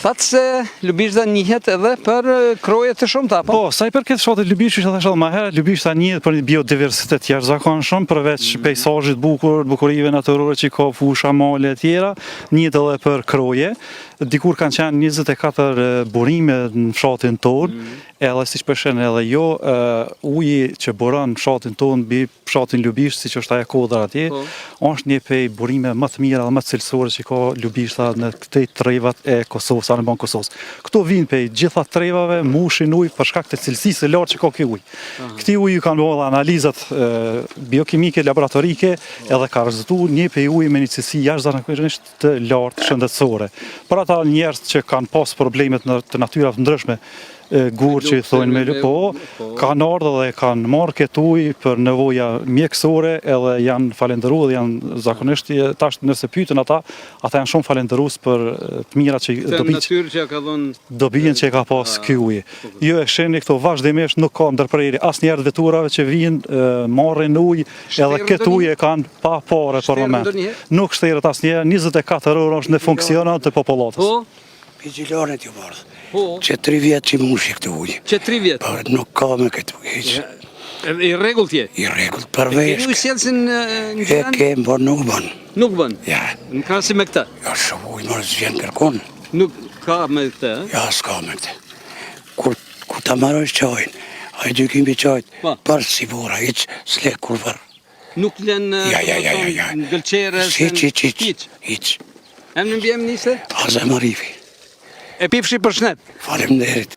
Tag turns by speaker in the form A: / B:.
A: Thatë se Lubishta njihet edhe për kroje të shumta, po?
B: Po, sa I përket shotit Lubishtit, që thashë edhe më herët, Lubishta njihet për një biodiversitet jashtëzakonshëm, përveç peizazhit bukur, bukurive natyrore që ka fusha, male e tjera, njihet edhe për kroje. Dikur kanë qenë 24 burime në fshatin tonë, edhe siç përshën edhe jo, uji që buron në fshatin tonë mbi fshatin Lubisht, siç është ajo kodra atje, është një prej burime më të mira dhe më të cilësore që ka Lubishta në këto trevat e Kosovës, anë ban Kosovës. Këto vinë prej gjitha trevave, mushin ujë për shkak të cilësisë së lartë që ka ky ujë. Këti ujë kanë bërë analizat biokimike, laboratorike, edhe ka rezultuar një prej ujë me një cilësi jashtëzakonisht të lartë shëndetësore. Për ata njerëz që kanë pas problemet të natyrave të ndryshme, gur që I thonë me po, kanë ardhur dhe kanë marrë këtë ujë për nevoja mjekësore edhe janë falendëruar dhe janë zakonisht tash nëse pyeten ata janë shumë falendërues për të mirat që dobinë që ka pas ky ujë. Jo e shihni këto vazhdimisht nuk ka ndërprerje asnjëherë të veturave që vijnë marrin ujë edhe këtë ujë e kanë pa parë për moment. Nuk shteret asnjëherë, 24 orë është në funksion të popullatës.
C: Vigjilanet ju bardhë. Që 3 vjetë që mushi këtë ujë.
A: Që 3 vjetë?
C: Po, nuk ka me këtë ujë.
A: I rregull tje? I
C: rregull, përveç.
A: Keni ujësjelsin në
C: gjënë? E kemë, por nuk bën.
A: Nuk bën?
C: Ja.
A: Në krasi me këta?
C: Ja, shumë ujë mërë zvjen kërkon.
A: Nuk ka me këta?
C: Ja, s'ka me këta. Kur ta marrësh qajnë, a I dykim për qajtë, për si bura, iqë s'le kur vërë.
A: Nuk len në gëlqere?
C: Iqë.
A: Em në mbjem nise?
C: Aze Marifi.
A: E pipshi për shnet?
C: Faleminderit.